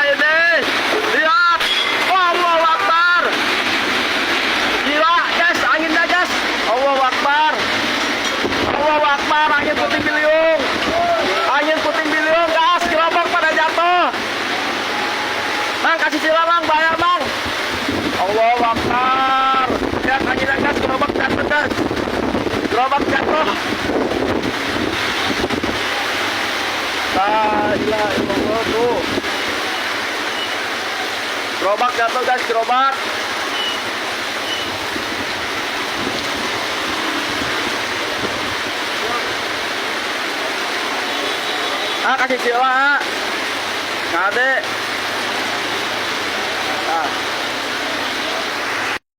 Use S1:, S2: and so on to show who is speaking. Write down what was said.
S1: ini. Lihat. Allahu Akbar. Gila, guys, anginnya, guys. Allahu Akbar. Allahu Akbar, angin puting beliung. Angin puting beliung, guys. Gerobak pada jatuh. Mang, kasih sila, Mang. Bayar, Mang. Allahu Akbar. Lihat anginnya, guys. Gerobak jatuh, guys. Gerobak jatuh. La ilaha illallah, tuh. Gerobak jatuh, guys. Gerobak. Kasih sila, Kade.